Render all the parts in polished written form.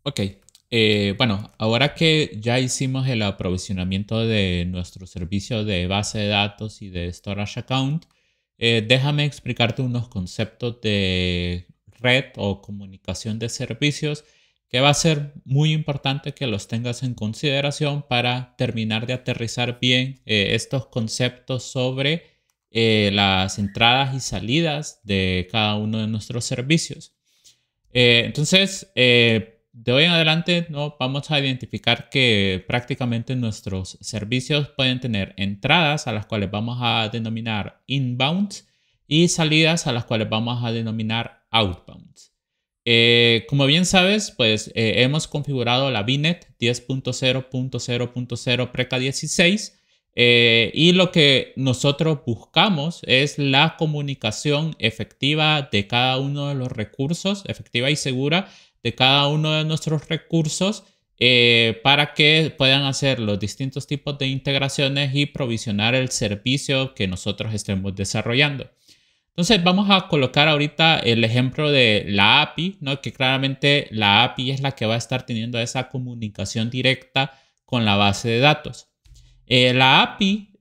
Ok, bueno, ahora que ya hicimos el aprovisionamiento de nuestro servicio de base de datos y de storage account, déjame explicarte unos conceptos de red o comunicación de servicios que va a ser muy importante que los tengas en consideración para terminar de aterrizar bien estos conceptos sobre las entradas y salidas de cada uno de nuestros servicios. De hoy en adelante, ¿no? Vamos a identificar que prácticamente nuestros servicios pueden tener entradas a las cuales vamos a denominar inbounds y salidas a las cuales vamos a denominar outbounds. Como bien sabes, pues hemos configurado la VNet 10.0.0.0 Preca 16 y lo que nosotros buscamos es la comunicación efectiva de cada uno de los recursos, efectiva y segura de cada uno de nuestros recursos para que puedan hacer los distintos tipos de integraciones y provisionar el servicio que nosotros estemos desarrollando. Entonces vamos a colocar ahorita el ejemplo de la API, ¿no? Que claramente la API es la que va a estar teniendo esa comunicación directa con la base de datos. La API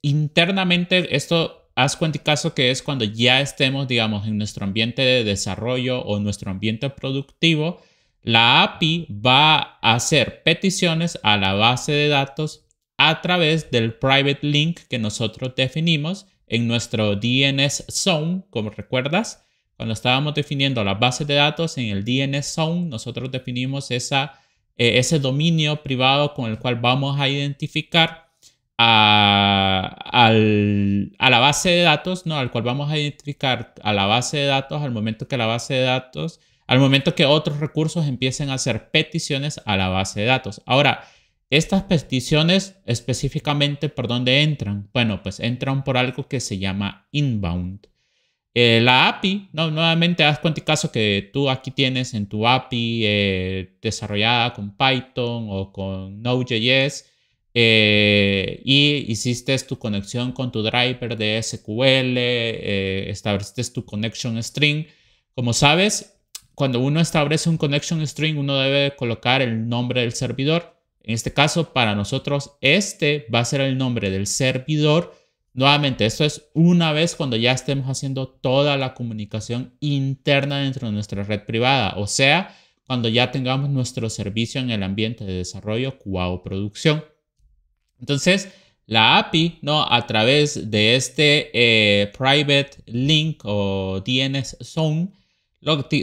internamente, esto haz cuenta caso que es cuando ya estemos, digamos, en nuestro ambiente de desarrollo o nuestro ambiente productivo, la API va a hacer peticiones a la base de datos a través del private link que nosotros definimos en nuestro DNS Zone, como recuerdas, cuando estábamos definiendo la base de datos en el DNS Zone, nosotros definimos ese dominio privado con el cual vamos a identificar a la base de datos, ¿no? Al cual vamos a identificar a la base de datos al momento que la base de datos, al momento que otros recursos empiecen a hacer peticiones a la base de datos. Ahora, estas peticiones específicamente por dónde entran. Bueno, pues entran por algo que se llama inbound. La API, no, nuevamente haz cuenta caso que tú aquí tienes en tu API desarrollada con Python o con Node.js y hiciste tu conexión con tu driver de SQL, estableciste tu connection string. Como sabes, cuando uno establece un connection string, uno debe colocar el nombre del servidor. En este caso, para nosotros, este va a ser el nombre del servidor. Nuevamente, esto es una vez cuando ya estemos haciendo toda la comunicación interna dentro de nuestra red privada, o sea, cuando ya tengamos nuestro servicio en el ambiente de desarrollo o producción. Entonces, la API, ¿no? A través de este private link o DNS zone,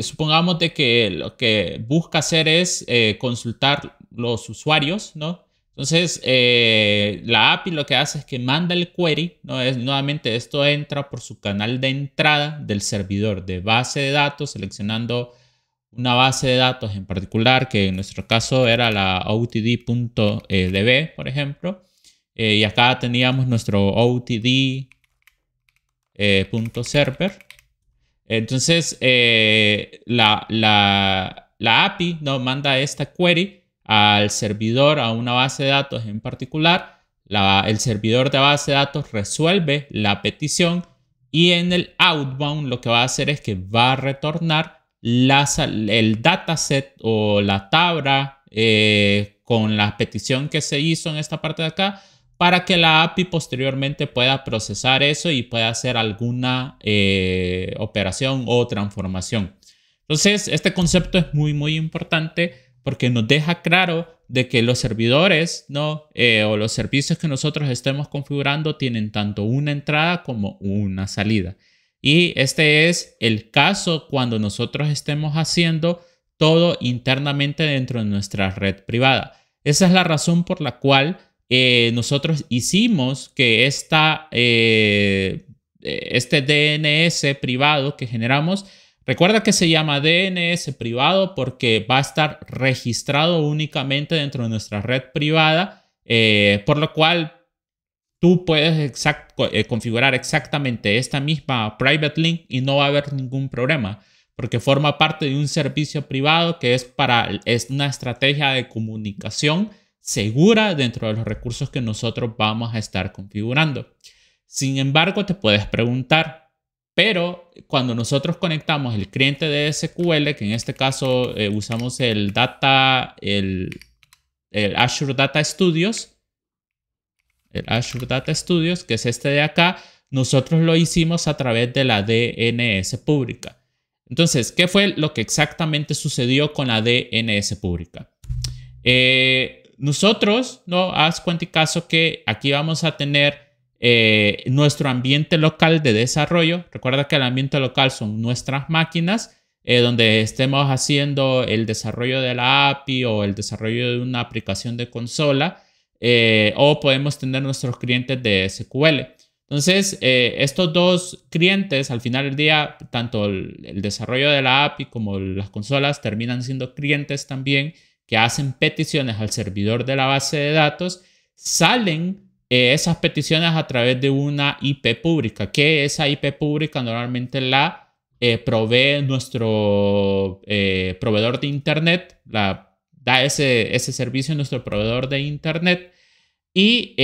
supongamos de que lo que busca hacer es consultar los usuarios, ¿no? Entonces, la API lo que hace es que manda el query, ¿no? Nuevamente, esto entra por su canal de entrada del servidor de base de datos, seleccionando una base de datos en particular, que en nuestro caso era la OTD.db, por ejemplo. Y acá teníamos nuestro OTD.server. Entonces, la API nos manda esta query al servidor, a una base de datos en particular. El servidor de base de datos resuelve la petición y en el outbound lo que va a hacer es que va a retornar el dataset o la tabla con la petición que se hizo en esta parte de acá para que la API posteriormente pueda procesar eso y pueda hacer alguna operación o transformación. Entonces, este concepto es muy importante porque nos deja claro de que los servidores, ¿no? O los servicios que nosotros estemos configurando tienen tanto una entrada como una salida. Y este es el caso cuando nosotros estemos haciendo todo internamente dentro de nuestra red privada. Esa es la razón por la cual nosotros hicimos que este DNS privado que generamos, recuerda que se llama DNS privado porque va a estar registrado únicamente dentro de nuestra red privada, por lo cual tú puedes configurar exactamente esta misma private link y no va a haber ningún problema porque forma parte de un servicio privado que es una estrategia de comunicación segura dentro de los recursos que nosotros vamos a estar configurando. Sin embargo, te puedes preguntar, Pero cuando nosotros conectamos el cliente de SQL, que en este caso usamos el Azure Data Studios, que es este de acá, nosotros lo hicimos a través de la DNS pública. Entonces, ¿qué fue lo que exactamente sucedió con la DNS pública? Nosotros, ¿no? Haz cuenta y caso que aquí vamos a tener nuestro ambiente local de desarrollo. Recuerda que el ambiente local son nuestras máquinas donde estemos haciendo el desarrollo de la API o el desarrollo de una aplicación de consola, o podemos tener nuestros clientes de SQL. Entonces, estos dos clientes, al final del día, tanto el desarrollo de la API como las consolas terminan siendo clientes también que hacen peticiones al servidor de la base de datos. Salen esas peticiones a través de una IP pública, que esa IP pública normalmente la provee nuestro proveedor de Internet, da ese servicio a nuestro proveedor de Internet, y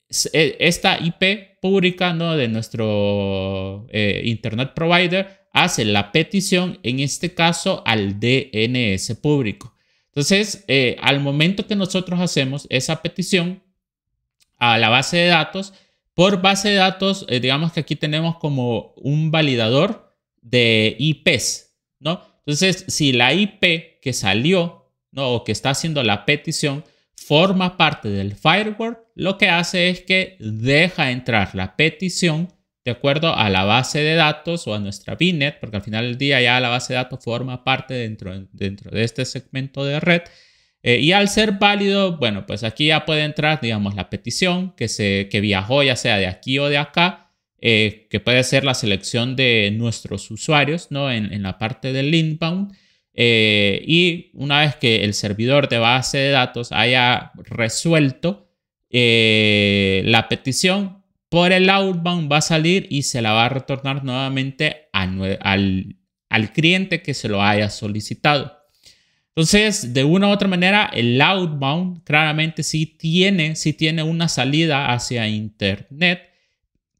esta IP pública, ¿no? De nuestro Internet Provider hace la petición, en este caso, al DNS público. Entonces, al momento que nosotros hacemos esa petición a la base de datos, por base de datos, digamos que aquí tenemos como un validador de IPs, ¿no? Entonces, si la IP que salió, ¿no? O que está haciendo la petición forma parte del firewall, lo que hace es que deja entrar la petición de acuerdo a la base de datos o a nuestra VNet, porque al final del día ya la base de datos forma parte dentro de este segmento de red. Y al ser válido, bueno, pues aquí ya puede entrar, digamos, la petición que viajó ya sea de aquí o de acá, que puede ser la selección de nuestros usuarios, ¿no? En la parte del inbound. Y una vez que el servidor de base de datos haya resuelto la petición, por el outbound va a salir y se la va a retornar nuevamente al cliente que se lo haya solicitado. Entonces, de una u otra manera, el outbound claramente sí tiene una salida hacia Internet,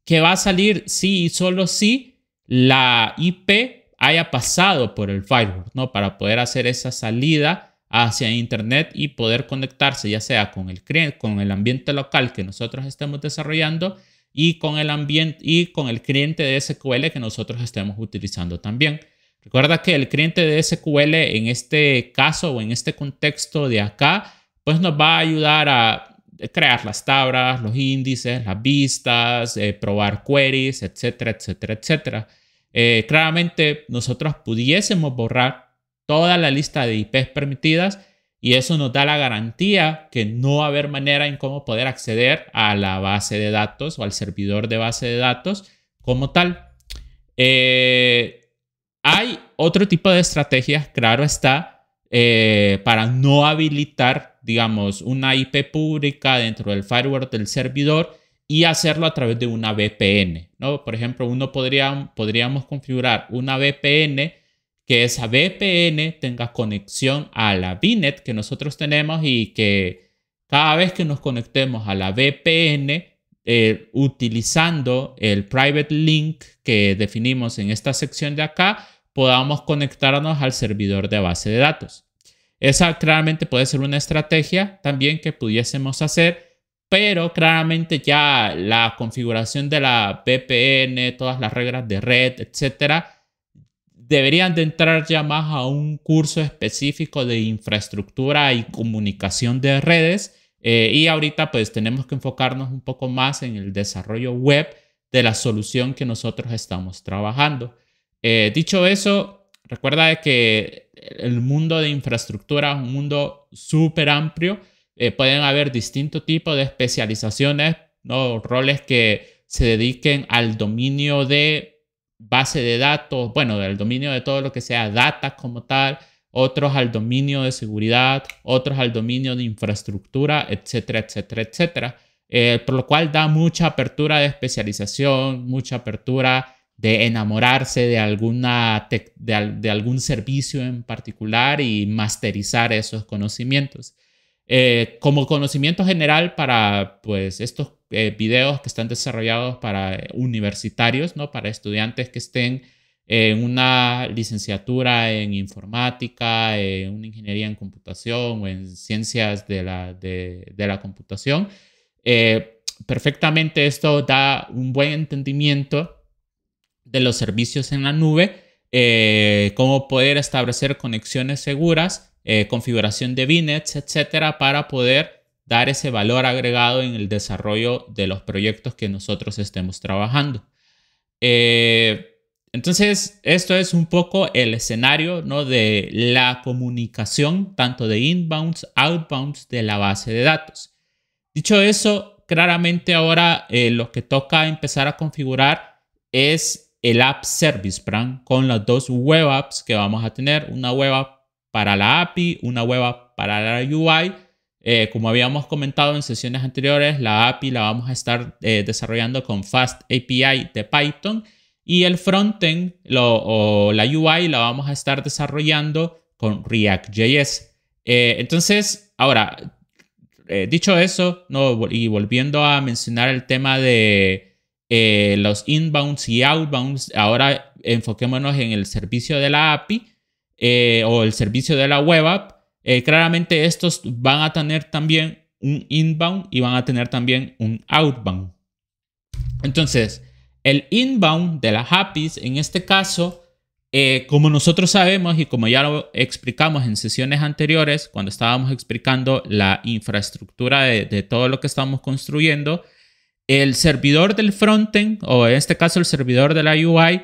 que va a salir sí y solo si la IP haya pasado por el firewall, ¿no? Para poder hacer esa salida hacia Internet y poder conectarse ya sea con el ambiente local que nosotros estemos desarrollando y con el cliente de SQL que nosotros estemos utilizando también. Recuerda que el cliente de SQL en este caso o en este contexto de acá, pues nos va a ayudar a crear las tablas, los índices, las vistas, probar queries, etcétera, etcétera, etcétera. Claramente nosotros pudiésemos borrar toda la lista de IPs permitidas y eso nos da la garantía que no va a haber manera en cómo poder acceder a la base de datos o al servidor de base de datos como tal. Hay otro tipo de estrategias, claro está, para no habilitar, digamos, una IP pública dentro del firewall del servidor y hacerlo a través de una VPN, ¿no? Por ejemplo, podríamos configurar una VPN, que esa VPN tenga conexión a la VNet que nosotros tenemos y que cada vez que nos conectemos a la VPN, utilizando el private link que definimos en esta sección de acá, podamos conectarnos al servidor de base de datos. Esa claramente puede ser una estrategia también que pudiésemos hacer, pero claramente ya la configuración de la VPN, todas las reglas de red, etcétera, deberían de entrar ya más a un curso específico de infraestructura y comunicación de redes. Y ahorita pues tenemos que enfocarnos un poco más en el desarrollo web de la solución que nosotros estamos trabajando. Dicho eso, recuerda que el mundo de infraestructura es un mundo súper amplio. Pueden haber distintos tipos de especializaciones, ¿no? Roles que se dediquen al dominio de base de datos, bueno, del dominio de todo lo que sea data como tal, otros al dominio de seguridad, otros al dominio de infraestructura, etcétera, etcétera, etcétera. Por lo cual da mucha apertura de especialización, mucha apertura de enamorarse de algún servicio en particular y masterizar esos conocimientos. Como conocimiento general para pues, estos videos que están desarrollados para universitarios, ¿no? Para estudiantes que estén en una licenciatura en informática, en una ingeniería en computación o en ciencias de la computación. Perfectamente esto da un buen entendimiento de los servicios en la nube, cómo poder establecer conexiones seguras, configuración de VNets, etcétera, para poder dar ese valor agregado en el desarrollo de los proyectos que nosotros estemos trabajando. Entonces, esto es un poco el escenario, ¿no? De la comunicación, tanto de inbounds, outbounds de la base de datos. Dicho eso, claramente ahora lo que toca empezar a configurar es el App Service Plan con las dos web apps que vamos a tener. Una web app para la API, una web app para la UI. Como habíamos comentado en sesiones anteriores, la API la vamos a estar desarrollando con Fast API de Python y el frontend o la UI la vamos a estar desarrollando con React.js. Entonces, ahora, dicho eso, ¿no? Y volviendo a mencionar el tema de los inbounds y outbounds, ahora enfoquémonos en el servicio de la API o el servicio de la web app. Claramente estos van a tener también un inbound y van a tener también un outbound. Entonces, el inbound de las APIs, en este caso, como nosotros sabemos y como ya lo explicamos en sesiones anteriores, cuando estábamos explicando la infraestructura de todo lo que estamos construyendo, el servidor del frontend, o en este caso el servidor de la UI,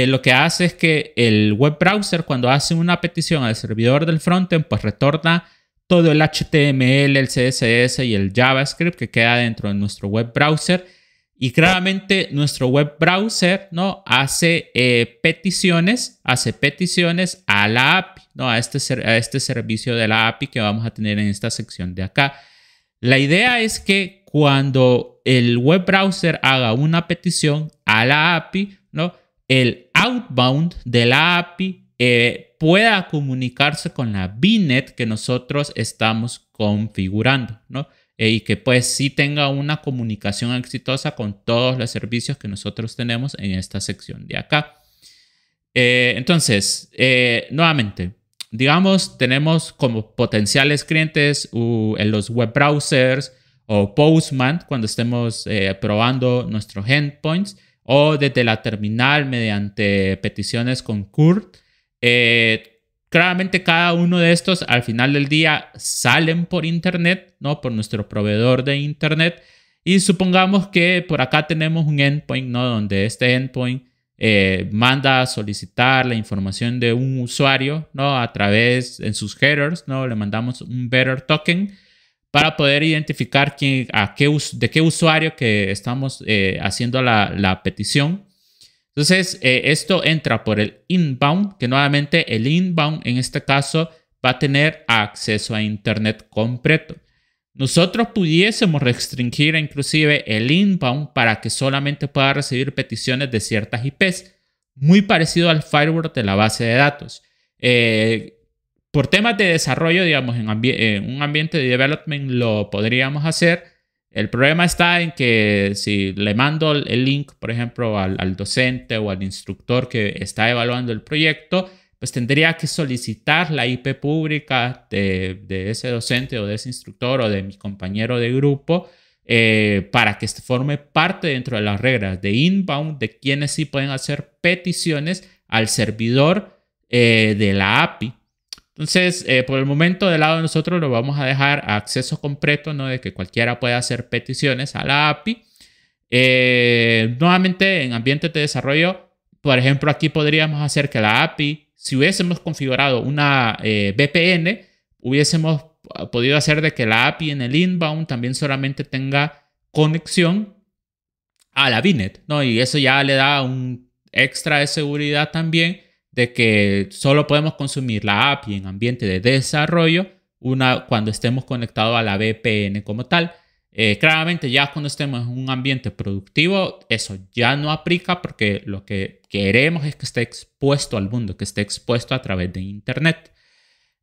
lo que hace es que el web browser, cuando hace una petición al servidor del frontend, pues retorna todo el HTML, el CSS y el JavaScript que queda dentro de nuestro web browser. Y claramente nuestro web browser, ¿no? hace peticiones a la API, ¿no? a este servicio de la API que vamos a tener en esta sección de acá. La idea es que cuando el web browser haga una petición a la API, ¿no? el outbound de la API pueda comunicarse con la VNet que nosotros estamos configurando, ¿no? Y que pues sí tenga una comunicación exitosa con todos los servicios que nosotros tenemos en esta sección de acá. Entonces, nuevamente, digamos, tenemos como potenciales clientes en los web browsers o Postman cuando estemos probando nuestros endpoints, o desde la terminal mediante peticiones con CURL. Claramente cada uno de estos al final del día salen por internet, ¿no? Por nuestro proveedor de internet. Y supongamos que por acá tenemos un endpoint, ¿no? Donde este endpoint manda a solicitar la información de un usuario, ¿no? A través en sus headers, ¿no? Le mandamos un bearer token para poder identificar de qué usuario que estamos haciendo la petición. Entonces, esto entra por el inbound, que nuevamente el inbound en este caso va a tener acceso a internet completo. Nosotros pudiésemos restringir inclusive el inbound para que solamente pueda recibir peticiones de ciertas IPs, muy parecido al firewall de la base de datos. Por temas de desarrollo, digamos, en un ambiente de development lo podríamos hacer. El problema está en que si le mando el link, por ejemplo, al docente o al instructor que está evaluando el proyecto, pues tendría que solicitar la IP pública de ese docente o de ese instructor o de mi compañero de grupo para que forme parte dentro de las reglas de inbound de quienes sí pueden hacer peticiones al servidor de la API. Entonces, por el momento, del lado de nosotros lo vamos a dejar a acceso completo, ¿no? De que cualquiera pueda hacer peticiones a la API. Nuevamente, en ambientes de desarrollo, por ejemplo, aquí podríamos hacer que la API, si hubiésemos configurado una VPN, hubiésemos podido hacer de que la API en el inbound también solamente tenga conexión a la VNet, ¿no? Y eso ya le da un extra de seguridad también, de que solo podemos consumir la API en ambiente de desarrollo cuando estemos conectados a la VPN como tal. Claramente ya cuando estemos en un ambiente productivo, eso ya no aplica porque lo que queremos es que esté expuesto al mundo, que esté expuesto a través de internet.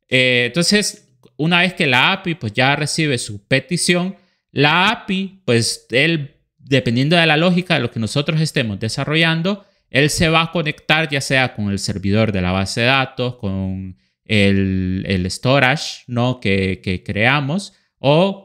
Entonces, una vez que la API pues ya recibe su petición, La API, pues él, dependiendo de la lógica de lo que nosotros estemos desarrollando, él se va a conectar ya sea con el servidor de la base de datos, con el storage, ¿no? que creamos, o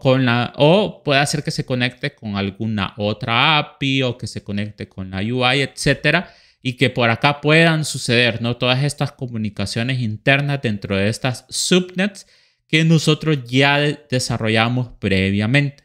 puede hacer que se conecte con alguna otra API o que se conecte con la UI, etcétera, y que por acá puedan suceder, ¿no? Todas estas comunicaciones internas dentro de estas subnets que nosotros ya desarrollamos previamente.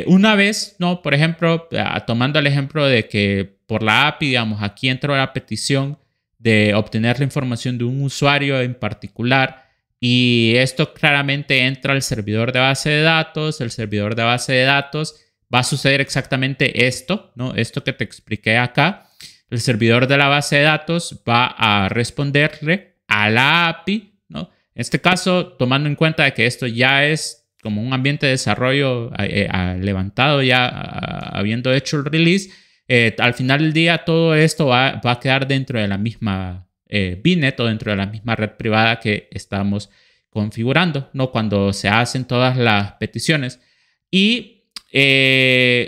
Una vez, ¿no? Por ejemplo, tomando el ejemplo de que por la API, digamos, aquí entró la petición de obtener la información de un usuario en particular y esto claramente entra al servidor de base de datos. El servidor de base de datos va a suceder exactamente esto, ¿no? Esto que te expliqué acá. El servidor de la base de datos va a responderle a la API, ¿no? En este caso, tomando en cuenta de que esto ya es como un ambiente de desarrollo levantado ya habiendo hecho el release, al final del día todo esto va a quedar dentro de la misma VNet o dentro de la misma red privada que estamos configurando, ¿no? Cuando se hacen todas las peticiones. Y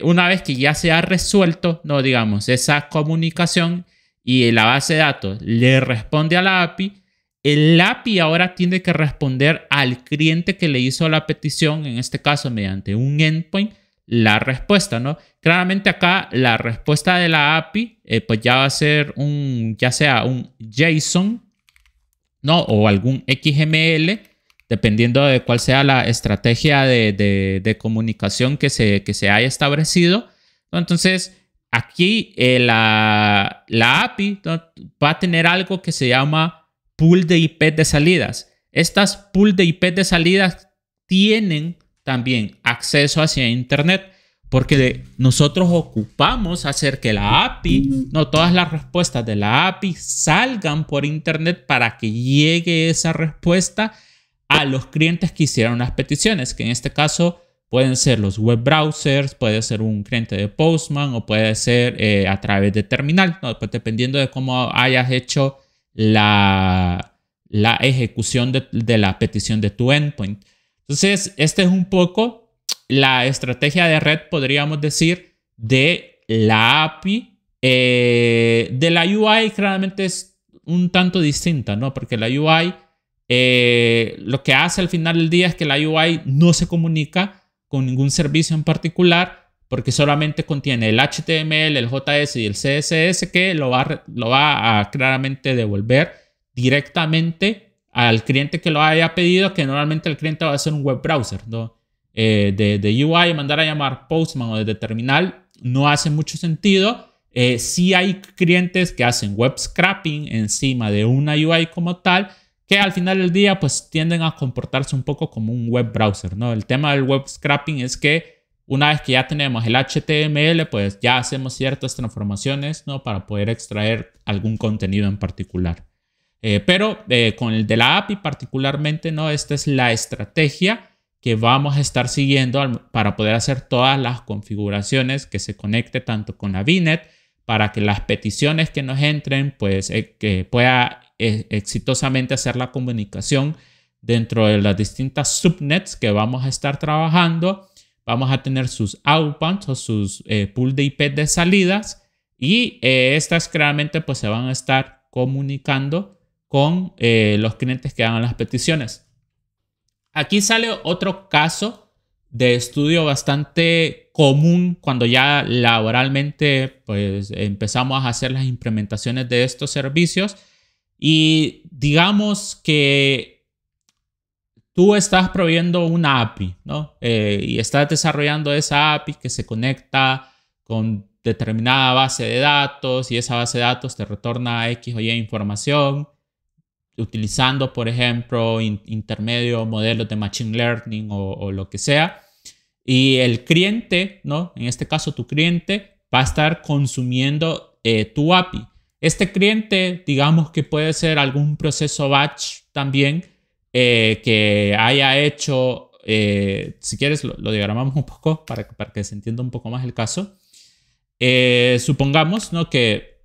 una vez que ya se ha resuelto, ¿no? Digamos, esa comunicación y la base de datos le responde a la API, el API ahora tiene que responder al cliente que le hizo la petición, en este caso mediante un endpoint, la respuesta, ¿no? Claramente acá la respuesta de la API pues ya va a ser ya sea un JSON, ¿no? O algún XML, dependiendo de cuál sea la estrategia de comunicación que se haya establecido, ¿no? Entonces, aquí la API, ¿no? Va a tener algo que se llama pool de IP de salidas. Estas pool de IP de salidas tienen también acceso hacia Internet porque nosotros ocupamos hacer que la API, no todas las respuestas de la API salgan por Internet para que llegue esa respuesta a los clientes que hicieron las peticiones, que en este caso pueden ser los web browsers, puede ser un cliente de Postman o puede ser a través de terminal, ¿no? Pues dependiendo de cómo hayas hecho la ejecución de la petición de tu endpoint. Entonces, este es un poco la estrategia de red, podríamos decir, de la API. De la UI claramente es un tanto distinta, ¿no? Porque la UI lo que hace al final del día es que la UI no se comunica con ningún servicio en particular, porque solamente contiene el HTML, el JS y el CSS que lo va a claramente devolver directamente al cliente que lo haya pedido, que normalmente el cliente va a ser un web browser, ¿no? De UI, mandar a llamar Postman o desde terminal no hace mucho sentido. Sí hay clientes que hacen web scraping encima de una UI como tal, que al final del día pues tienden a comportarse un poco como un web browser, ¿no? El tema del web scraping es que una vez que ya tenemos el HTML, pues ya hacemos ciertas transformaciones, ¿no? Para poder extraer algún contenido en particular. Pero con el de la API particularmente, ¿no? Esta es la estrategia que vamos a estar siguiendo para poder hacer todas las configuraciones que se conecte tanto con la VNet para que las peticiones que nos entren, pues que pueda exitosamente hacer la comunicación dentro de las distintas subnets que vamos a estar trabajando. Vamos a tener sus outbounds o sus pool de IP de salidas y estas claramente pues se van a estar comunicando con los clientes que hagan las peticiones. Aquí sale otro caso de estudio bastante común cuando ya laboralmente pues empezamos a hacer las implementaciones de estos servicios y digamos que tú estás proveyendo una API, ¿no? Y estás desarrollando esa API que se conecta con determinada base de datos y esa base de datos te retorna X o Y información utilizando, por ejemplo, intermedio modelos de Machine Learning o lo que sea. Y el cliente, ¿no? En este caso, tu cliente va a estar consumiendo tu API. Este cliente, digamos que puede ser algún proceso batch también que haya hecho, si quieres lo diagramamos un poco para que se entienda un poco más el caso. Supongamos, ¿no? Que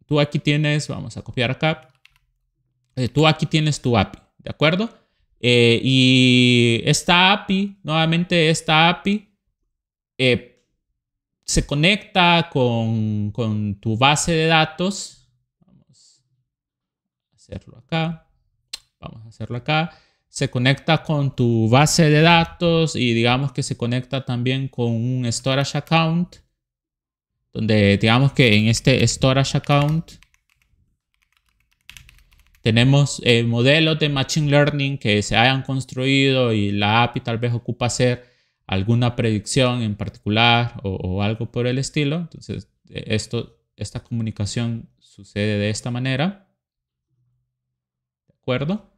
tú aquí tienes, vamos a copiar acá, tú aquí tienes tu API, ¿de acuerdo? Y esta API, nuevamente esta API, se conecta con tu base de datos. Vamos a hacerlo acá. Se conecta con tu base de datos y digamos que se conecta también con un storage account, donde digamos que en este storage account tenemos modelos de Machine Learning que se hayan construido y la API tal vez ocupa hacer alguna predicción en particular o algo por el estilo. Entonces, esta comunicación sucede de esta manera. ¿De acuerdo?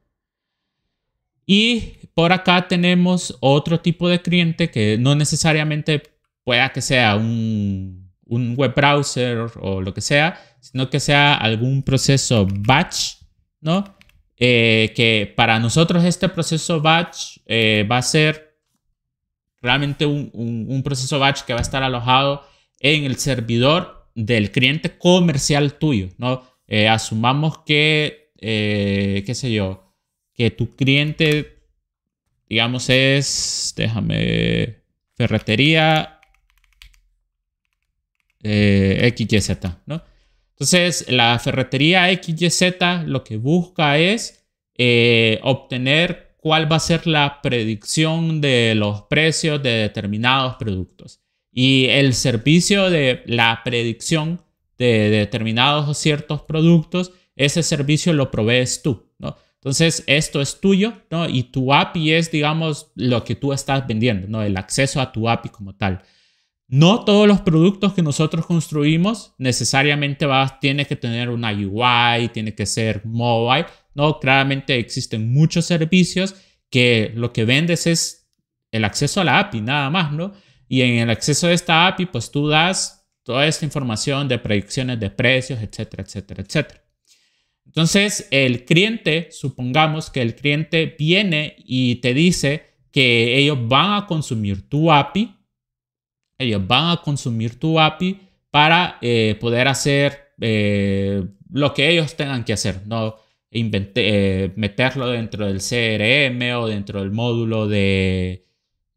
Y por acá tenemos otro tipo de cliente que no necesariamente pueda que sea un web browser o lo que sea, sino que sea algún proceso batch, ¿no? Que para nosotros este proceso batch va a ser realmente un proceso batch que va a estar alojado en el servidor del cliente comercial tuyo, ¿no? Asumamos que, qué sé yo, que tu cliente, digamos, es, ferretería XYZ, ¿no? Entonces, la ferretería XYZ lo que busca es obtener cuál va a ser la predicción de los precios de determinados productos. Y el servicio de la predicción de determinados o ciertos productos, ese servicio lo provees tú, ¿no? Entonces, esto es tuyo, ¿no? Y tu API es, digamos, lo que tú estás vendiendo, ¿no? El acceso a tu API como tal. No todos los productos que nosotros construimos necesariamente tiene que tener una UI, tiene que ser mobile, ¿no? Claramente existen muchos servicios que lo que vendes es el acceso a la API, nada más, ¿no? Y en el acceso a esta API, pues tú das toda esta información de predicciones de precios, etcétera, etcétera, etcétera. Entonces, el cliente, supongamos que el cliente viene y te dice que ellos van a consumir tu API. Ellos van a consumir tu API para poder hacer lo que ellos tengan que hacer, ¿no? Meterlo dentro del CRM o dentro del módulo de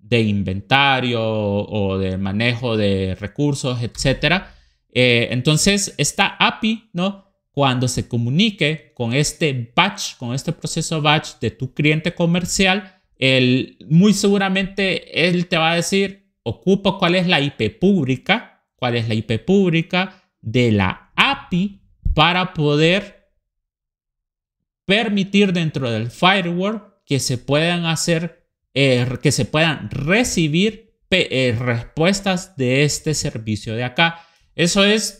inventario o de manejo de recursos, etc. Entonces, esta API, ¿no? Cuando se comunique con este batch, con este proceso batch de tu cliente comercial, muy seguramente él te va a decir, ocupa cuál es la IP pública, de la API para poder permitir dentro del firewall que se puedan hacer, que se puedan recibir respuestas de este servicio de acá. Eso es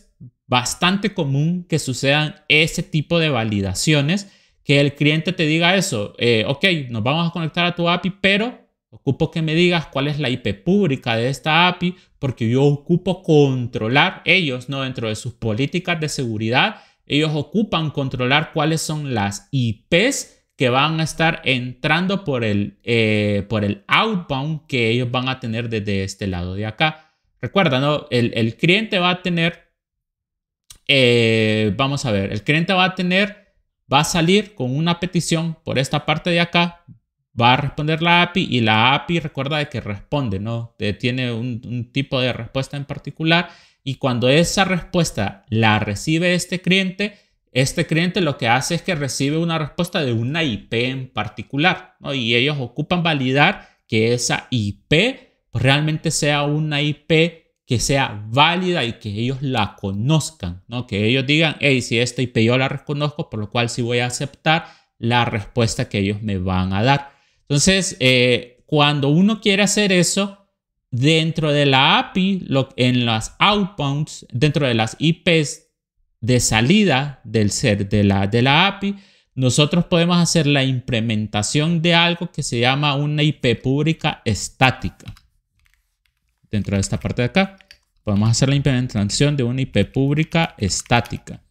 bastante común que sucedan ese tipo de validaciones, que el cliente te diga eso, ok, nos vamos a conectar a tu API, pero ocupo que me digas cuál es la IP pública de esta API, porque yo ocupo controlar, ellos, ¿no? Dentro de sus políticas de seguridad, ellos ocupan controlar cuáles son las IPs que van a estar entrando por el outbound que ellos van a tener desde este lado de acá. Recuerda, ¿no? El cliente va a tener, vamos a ver, el cliente va a salir con una petición por esta parte de acá, va a responder la API y la API recuerda de que responde, ¿no? Tiene un tipo de respuesta en particular y cuando esa respuesta la recibe este cliente lo que hace es que recibe una respuesta de una IP en particular, ¿no? Y ellos ocupan validar que esa IP pues, realmente sea una IP que sea válida y que ellos la conozcan, ¿no? Que ellos digan, hey, si esta IP yo la reconozco, por lo cual sí voy a aceptar la respuesta que ellos me van a dar. Entonces, cuando uno quiere hacer eso, dentro de la API, en las outbounds, dentro de las IPs de salida de la API, nosotros podemos hacer la implementación de algo que se llama una IP pública estática. Dentro de esta parte de acá, podemos hacer la implementación de una IP pública estática.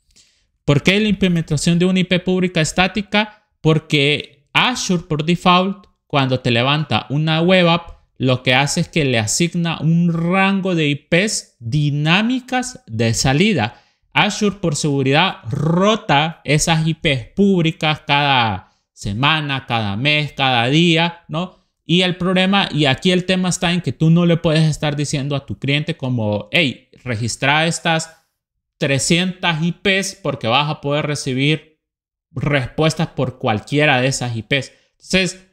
¿Por qué la implementación de una IP pública estática? Porque Azure, por default, cuando te levanta una web app, lo que hace es que le asigna un rango de IPs dinámicas de salida. Azure, por seguridad, rota esas IPs públicas cada semana, cada mes, cada día, ¿no? Y el problema, y aquí el tema está en que tú no le puedes estar diciendo a tu cliente como, hey, registra estas 300 IPs porque vas a poder recibir respuestas por cualquiera de esas IPs. Entonces,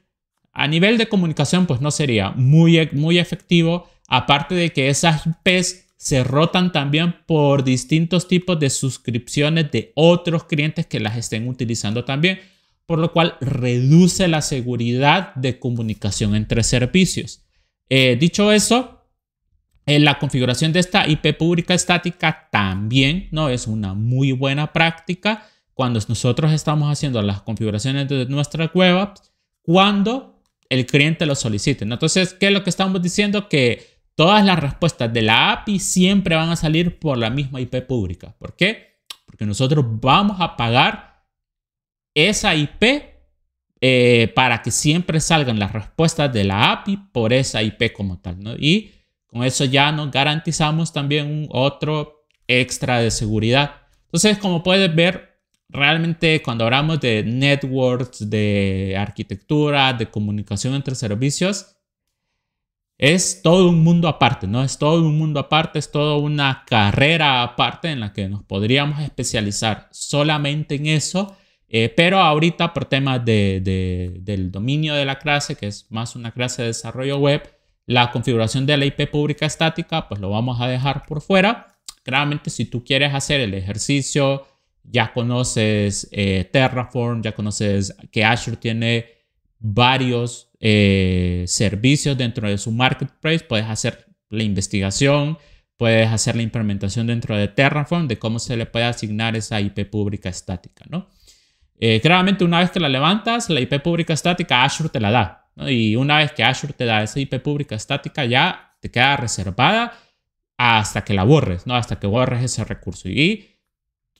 a nivel de comunicación, pues no sería muy efectivo. Aparte de que esas IPs se rotan también por distintos tipos de suscripciones de otros clientes que las estén utilizando también, por lo cual reduce la seguridad de comunicación entre servicios. Dicho eso, la configuración de esta IP pública estática también no es una muy buena práctica cuando nosotros estamos haciendo las configuraciones de nuestras web apps, cuando el cliente lo solicite, ¿no? Entonces, ¿qué es lo que estamos diciendo? Que todas las respuestas de la API siempre van a salir por la misma IP pública. ¿Por qué? Porque nosotros vamos a pagar esa IP para que siempre salgan las respuestas de la API por esa IP como tal, ¿no? Y con eso ya nos garantizamos también un otro extra de seguridad. Entonces, como puedes ver, realmente cuando hablamos de networks, de arquitectura, de comunicación entre servicios, es todo un mundo aparte, ¿no? Es todo un mundo aparte, es toda una carrera aparte en la que nos podríamos especializar solamente en eso. Pero ahorita por temas del dominio de la clase, que es más una clase de desarrollo web, la configuración de la IP pública estática, pues lo vamos a dejar por fuera. Claramente, si tú quieres hacer el ejercicio, ya conoces Terraform, ya conoces que Azure tiene varios servicios dentro de su marketplace, puedes hacer la investigación, puedes hacer la implementación dentro de Terraform de cómo se le puede asignar esa IP pública estática, ¿no? Claramente, una vez que la levantas, la IP pública estática Azure te la da, ¿no? Y una vez que Azure te da esa IP pública estática, ya te queda reservada hasta que la borres, ¿no? Hasta que borres ese recurso. Y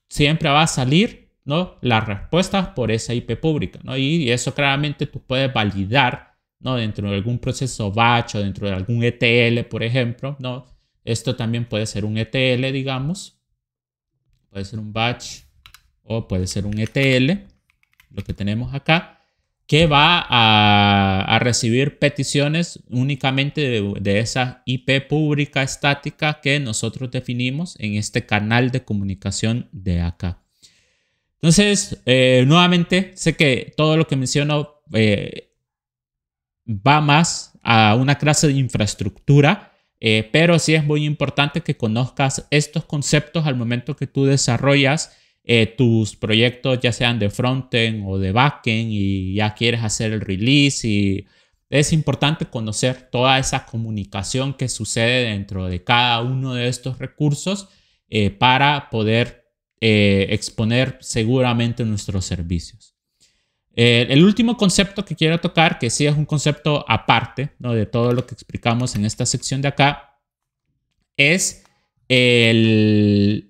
siempre va a salir, ¿no?, las respuestas por esa IP pública, ¿no? Y eso claramente tú puedes validar, ¿no?, dentro de algún proceso batch o dentro de algún ETL, por ejemplo, ¿no? Esto también puede ser un ETL, digamos. Puede ser un batch o puede ser un ETL, lo que tenemos acá, que va a recibir peticiones únicamente de esa IP pública estática que nosotros definimos en este canal de comunicación de acá. Entonces, nuevamente, sé que todo lo que menciono va más a una clase de infraestructura, pero sí es muy importante que conozcas estos conceptos al momento que tú desarrollas tus proyectos, ya sean de frontend o de backend, y ya quieres hacer el release. Y es importante conocer toda esa comunicación que sucede dentro de cada uno de estos recursos para poder exponer seguramente nuestros servicios. El último concepto que quiero tocar, que sí es un concepto aparte, ¿no?, de todo lo que explicamos en esta sección de acá, es ¿qué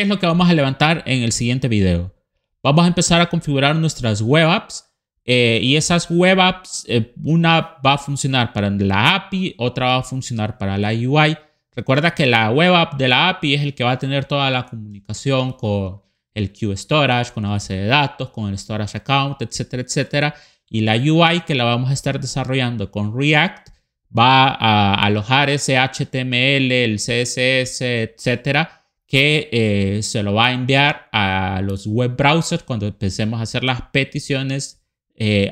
es lo que vamos a levantar en el siguiente video? Vamos a empezar a configurar nuestras web apps y esas web apps, una va a funcionar para la API, otra va a funcionar para la UI. Recuerda que la web app de la API es el que va a tener toda la comunicación con el Queue Storage, con la base de datos, con el Storage Account, etcétera, etcétera. Y la UI, que la vamos a estar desarrollando con React, va a alojar ese HTML, el CSS, etcétera, que se lo va a enviar a los web browsers cuando empecemos a hacer las peticiones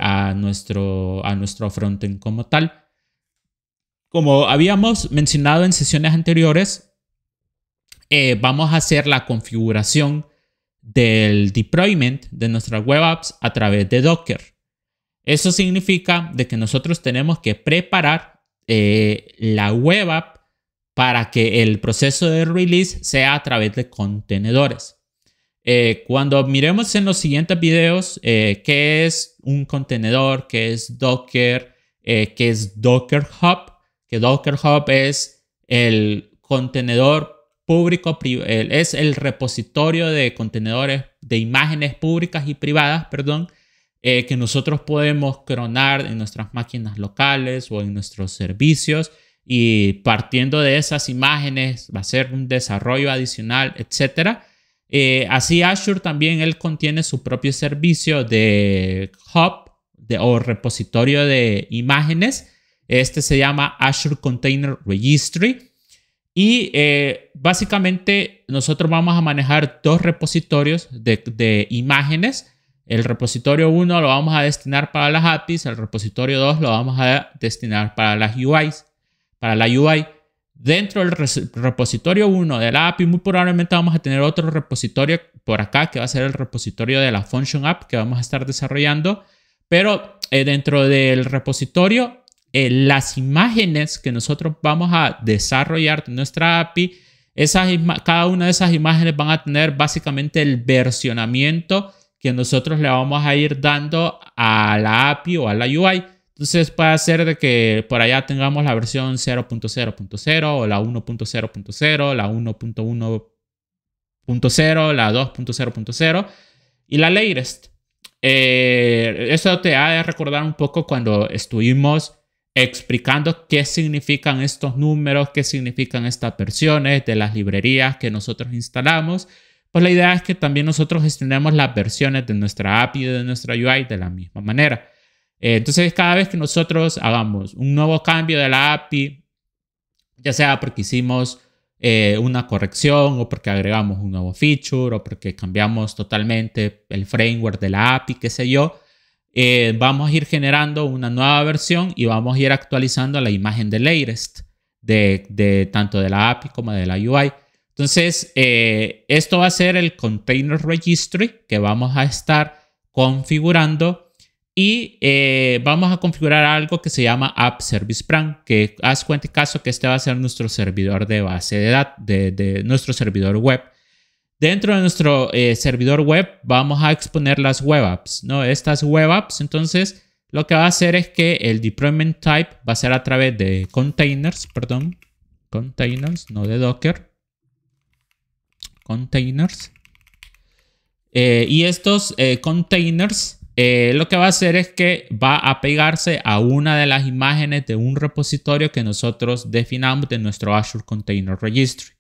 a nuestro frontend como tal. Como habíamos mencionado en sesiones anteriores, vamos a hacer la configuración del deployment de nuestras web apps a través de Docker. Eso significa de que nosotros tenemos que preparar la web app para que el proceso de release sea a través de contenedores. Cuando miremos en los siguientes videos qué es un contenedor, qué es Docker, qué es Docker Hub, que Docker Hub es el contenedor público, es el repositorio de contenedores de imágenes públicas y privadas, perdón, que nosotros podemos clonar en nuestras máquinas locales o en nuestros servicios, y partiendo de esas imágenes va a ser un desarrollo adicional, etcétera. Así Azure también él contiene su propio servicio de Hub, o repositorio de imágenes. Este se llama Azure Container Registry. Y básicamente nosotros vamos a manejar dos repositorios de imágenes. El repositorio 1 lo vamos a destinar para las APIs. El repositorio 2 lo vamos a destinar para las UIs. Para la UI. Dentro del repositorio 1 de la API, muy probablemente vamos a tener otro repositorio por acá, que va a ser el repositorio de la Function App que vamos a estar desarrollando. Pero dentro del repositorio, las imágenes que nosotros vamos a desarrollar de nuestra API, cada una de esas imágenes van a tener básicamente el versionamiento que nosotros le vamos a ir dando a la API o a la UI. Entonces puede ser de que por allá tengamos la versión 0.0.0 o la 1.0.0, la 1.1.0, la 2.0.0 y la latest. Eso te ha de recordar un poco cuando estuvimos explicando qué significan estos números, qué significan estas versiones de las librerías que nosotros instalamos. Pues la idea es que también nosotros gestionemos las versiones de nuestra API y de nuestra UI de la misma manera. Entonces, cada vez que nosotros hagamos un nuevo cambio de la API, ya sea porque hicimos una corrección o porque agregamos un nuevo feature o porque cambiamos totalmente el framework de la API, qué sé yo, vamos a ir generando una nueva versión y vamos a ir actualizando la imagen de latest de tanto de la API como de la UI. Entonces, esto va a ser el Container Registry que vamos a estar configurando. Y vamos a configurar algo que se llama App Service Plan, que haz cuenta y caso que este va a ser nuestro servidor de base de datos, de nuestro servidor web. Dentro de nuestro servidor web vamos a exponer las web apps, ¿no? Estas web apps, entonces, lo que va a hacer es que el deployment type va a ser a través de containers, no de Docker, containers. Y estos containers lo que va a hacer es que va a pegarse a una de las imágenes de un repositorio que nosotros definamos de nuestro Azure Container Registry.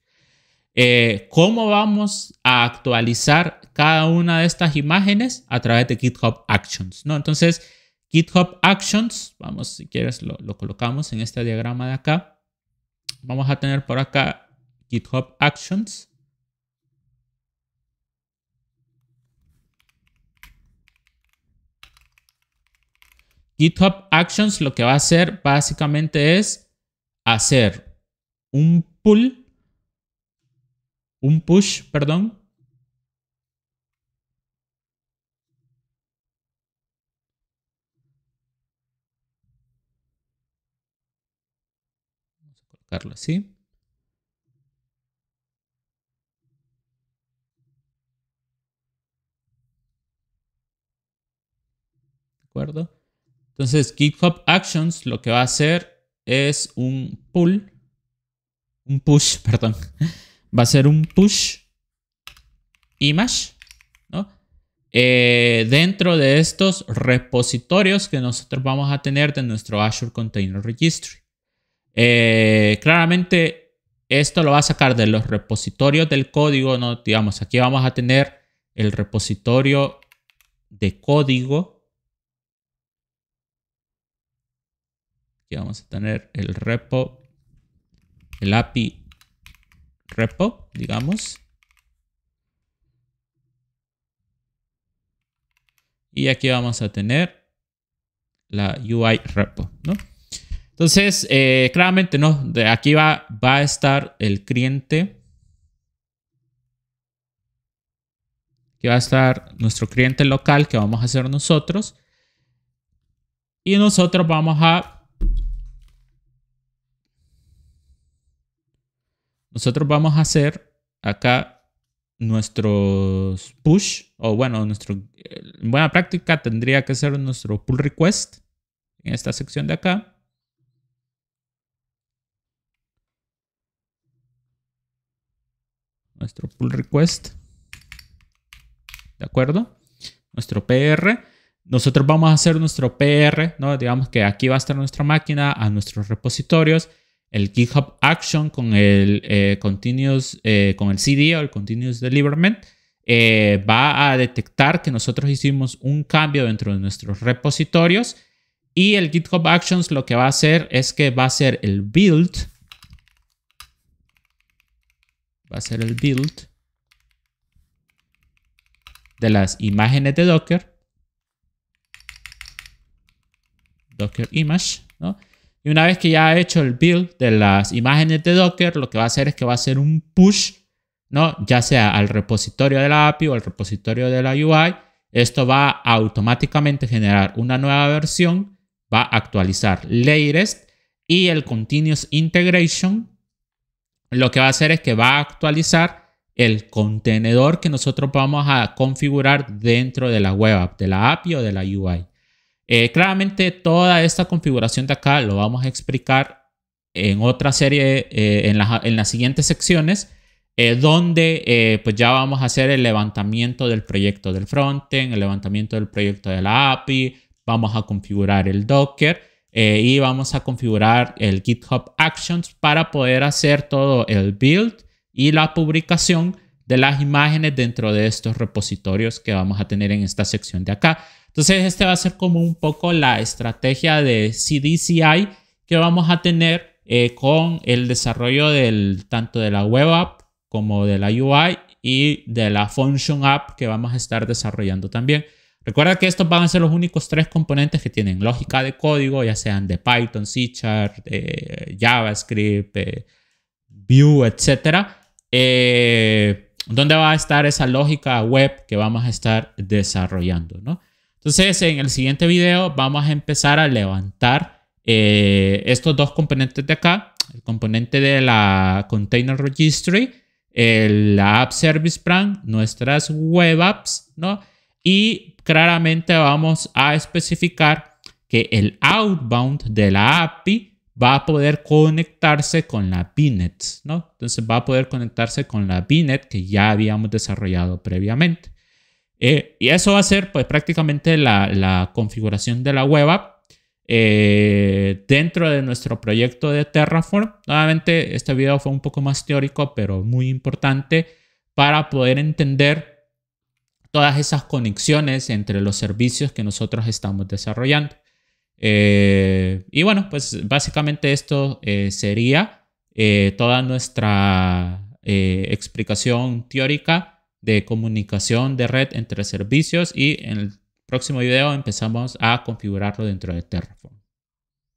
¿Cómo vamos a actualizar cada una de estas imágenes? A través de GitHub Actions, ¿no? Entonces, GitHub Actions, vamos, si quieres lo colocamos en este diagrama de acá. Vamos a tener por acá GitHub Actions. GitHub Actions lo que va a hacer básicamente es hacer un push, perdón. Vamos a colocarlo así. ¿De acuerdo? Entonces, GitHub Actions lo que va a hacer es un push, perdón. Va a ser un push image, ¿no? Dentro de estos repositorios que nosotros vamos a tener de nuestro Azure Container Registry. Claramente, esto lo va a sacar de los repositorios del código, ¿no? Digamos, aquí vamos a tener el repositorio de código. Aquí vamos a tener el repo, el API repo, digamos. Y aquí vamos a tener la UI repo, ¿no? Entonces, claramente, ¿no? De aquí va a estar el cliente. Aquí va a estar nuestro cliente local que vamos a hacer nosotros. Y nosotros vamos a hacer acá nuestros push, o bueno, en buena práctica tendría que ser nuestro pull request en esta sección de acá. Nuestro pull request. ¿De acuerdo? Nuestro PR. Nosotros vamos a hacer nuestro PR, ¿no? Digamos que aquí va a estar nuestra máquina, a nuestros repositorios. El GitHub Action con el Continuous, con el CD o el Continuous Deliverment. va a detectar que nosotros hicimos un cambio dentro de nuestros repositorios y el GitHub Actions lo que va a hacer es que va a hacer el build. Va a ser el build de las imágenes de Docker. Docker image, ¿no? Y una vez que ya ha hecho el build de las imágenes de Docker, lo que va a hacer es que va a hacer un push, ¿no? Ya sea al repositorio de la API o al repositorio de la UI. Esto va a automáticamente generar una nueva versión, va a actualizar latest y el continuous integration lo que va a hacer es que va a actualizar el contenedor que nosotros vamos a configurar dentro de la web app, de la API o de la UI. Claramente toda esta configuración de acá lo vamos a explicar en otra serie, en las siguientes secciones, donde pues ya vamos a hacer el levantamiento del proyecto del frontend, el levantamiento del proyecto de la API, vamos a configurar el Docker y vamos a configurar el GitHub Actions para poder hacer todo el build y la publicación de las imágenes dentro de estos repositorios que vamos a tener en esta sección de acá. Entonces, este va a ser como un poco la estrategia de CDCI que vamos a tener con el desarrollo tanto de la web app como de la UI y de la function app que vamos a estar desarrollando también. Recuerda que estos van a ser los únicos 3 componentes que tienen lógica de código, ya sean de Python, C#, JavaScript, Vue, etc. Donde va a estar esa lógica web que vamos a estar desarrollando, ¿no? Entonces, en el siguiente video vamos a empezar a levantar estos 2 componentes de acá. El componente de la Container Registry, la App Service Plan, nuestras web apps, ¿no? Y claramente vamos a especificar que el outbound de la API va a poder conectarse con la VNet, ¿no? Entonces va a poder conectarse con la VNet que ya habíamos desarrollado previamente. Y eso va a ser pues prácticamente la configuración de la web app dentro de nuestro proyecto de Terraform. Nuevamente este video fue un poco más teórico, pero muy importante para poder entender todas esas conexiones entre los servicios que nosotros estamos desarrollando. Y bueno, pues básicamente esto sería toda nuestra explicación teórica de comunicación de red entre servicios y en el próximo video empezamos a configurarlo dentro de Terraform.